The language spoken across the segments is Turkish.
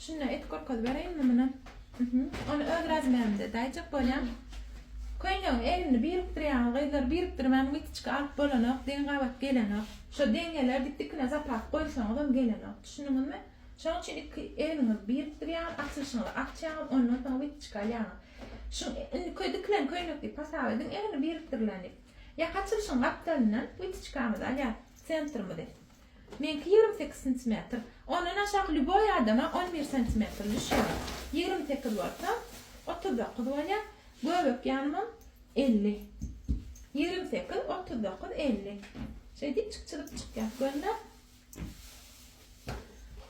Şuna et korkaz vereyim mi bunu? Onu öz razmamda dayacak bolam. Koyun elini biriktirýän, gaýlar biriktirmän gitçik alyp bolanok, deň gabat gelenok. Şo deňeler dikdikine zapat goýsaňyz gelenok. Düşündiňizmi? Şoň üçin elini biriktirýän, açyşyňy açýan, ondan soň gitçik alýan. Şu köydüklen köýnükdi pasaw edin, elini biriktirýän. Ya kaçırşyň gapdalynan gitçik amyz alýan. Sentrymydy. Menki 28 cm. Ondan aşağı lüboy adama 11 cm düşüyor. 28 varsa 39 var. Göbek yanımın 50. 28, 39, 50. Şey deyip çık ya. Gönder.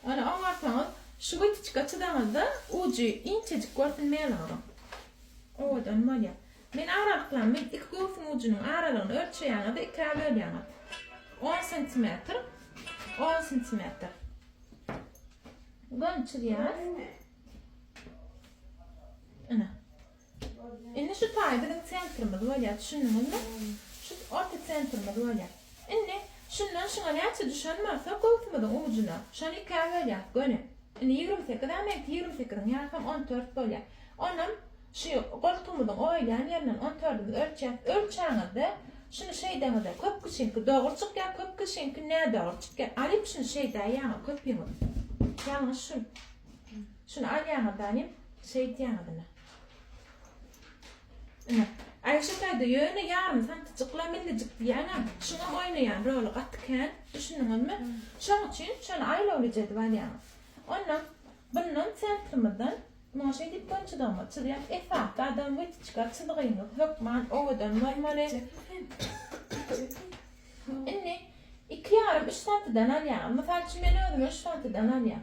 Onu anlarsanız şu gitçik açıdağınızda ucu incecik görünmeyen ağrım. Odan var ya. Men aralıklarım, iki göğsün ucunun aralığını ölçüyanı da ikiye bölüyanı. 10 cm. 10 cm. Gönçürüyoruz. Ana. Şimdi şu taybının sentrımız var ya, düşündünüz mü? Şu orta sentrımız var ya. Şimdi şundan şuna neyse düşünmezse koltuğumuzun ucuna. Şunu ikiye böyle gönü. Şimdi 28 demek 28'in yarısam 14 böyle. Onun şu koltuğumuzun oylayan yerinden 14'ümüz ölçeğinizde şunu şeydenizde köp kişinki doğurcuk ya köp kişinki ne doğurcuk ya. Alıp şunu şeyden yana köpüğümüz. Yalnız şunu. Şunu al yanıdan şey diyanıdına. Ayşe kaydı yönü yarım santıcıkla millicik diyanam. Şuna oynayan rolü atken düşündünüz mü? Şunun için şunu aylovlu cedvel yana. Ondan bunun sentriminden bu şey deyip gönçüdüğümü çıdıyat efakta adam vıt çıkar çıdığınız hükman oğudan normali. Inni 2 yarım 3 santıdan al yana. Mesela için ben ödüm 3 santıdan al yana.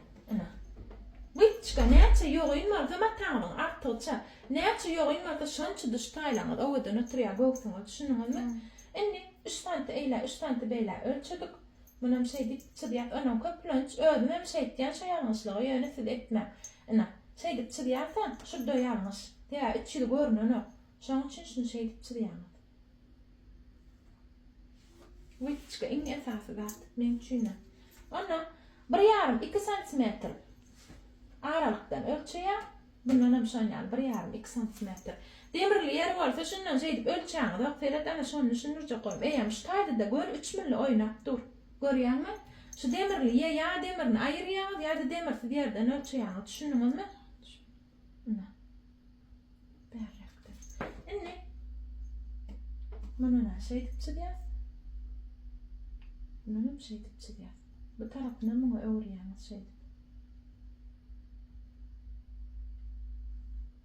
Vitçka näçe ýogyň barda matanyň artdyça näçe ýogyň barda şonça duştaýlaňyz owadan ötürýär gowsuňa düşündiňizmi? Indi 3 santy eýle 3 santy beýle ölçedik. Munam şey diýip çydýar onam köplönç ödüm hem şey diýen şo ýalňyşlygy ýöne siz etme. Ana şey diýip çydýarsan şurda ýalňyş. Diýär 3 ýyl görnüňi. Şoň üçin şunu şey diýip çydýarmy? Vitçka iň esasy zat men üçin. Ona 1,5-2 santimetr aralıktan ölçüye bundan hem şonyan 1,5-2 cm. Demirli yer varsa şundan şey deyip ölçeğini da felet ana şonu şunurca koyum. Eyem şu tayda da gör 3 milli oynap dur. Görüyor musun? Şu demirli ya demirini ayırıyor ya da demirsiz yerden ölçeğini düşündünüz mü? Ne? Berrekti. Ne? Bununla şey deyip çıdıyaz. Bununla şey deyip çıdıyaz. Bu tarafına mı öğrüyorsunuz şey deyip.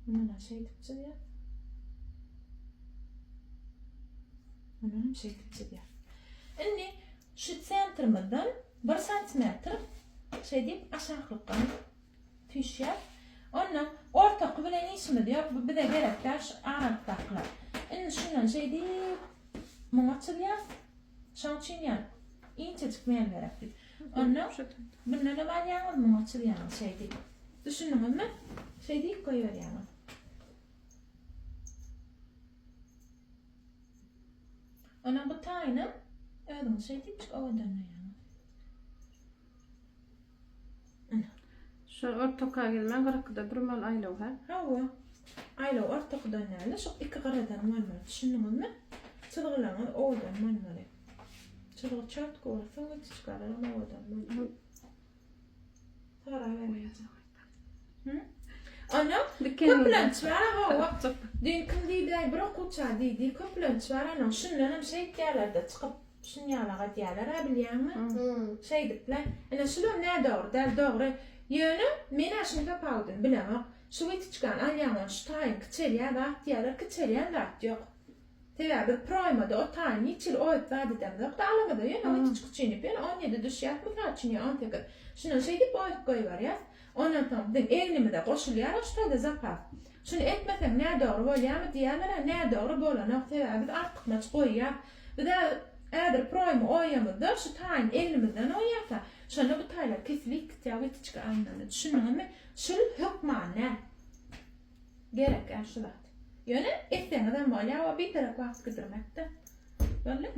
Bununla şey deyip çıdıyaz. Bununla şey deyip çıdıyaz. Şimdi şu sentrımızdan 1 cm şey deyip aşağılıktan tüşyer. Ondan orta kıbılen işimi diyor. Bu bir de gerekler şu aralıktaklar. Şimdi şundan şey deyip muna çıdıyaz. Şançın yani. İnce çıkmayan gerekli. Ondan bununla var yalnız muna çıdıyaz şey deyip. Düşündünüz mü? Şey deyip koyuyor yalnız. Ona bu taýnym ödüm şey deyip çık owadan ýa. Şu ortaga gelmän garakda bir mal aýlaw ha. Hawa. Aýlaw ortadan ýa. Şu iki garadan malmy. Düşündiňizmi? Çylgylaryň owadan malmy. Çylgy çört gorsa wit çıkarar owadan malmy. Tara berýär. Ana köplenç var ha. Dün kim diýdi bir okuça diýdi köplenç var ana şundan hem şey diýerler çıkyp şun ýalaga diýerler ha bilýärmi? Şey dipler. Ana şular näde doğru? Däl dogry. Ýöne men aşynda tapawdym bilemok. Şu wit çıkan alýan şu taýyn kiçelýär da diýerler kiçelýän zat ýok. Tebe bir primada o taýyn ýeçil oýup badydam da alamada ýöne wit çıkyny ben 17 düşýär mi kaçyny 18. Şunu şey dip oýup goýýar. Ondan sonra elimde koşulýar şurada zapat. Şunu etmesek ne doğru bolýarmy diýerler, ne doğru bolanok sebäbi artyk maç goýýar. Bir de ädir proýmy oýamyzda şu taýyn elimizden oýarsa, şonu bu taýlar keslik täwet çıka aýnany. Düşündiňizmi? Şol hükman ne? Gerek şulat. Ýöne etdiňizden bolýar we bir tarap wagt gidürmekde. Böyle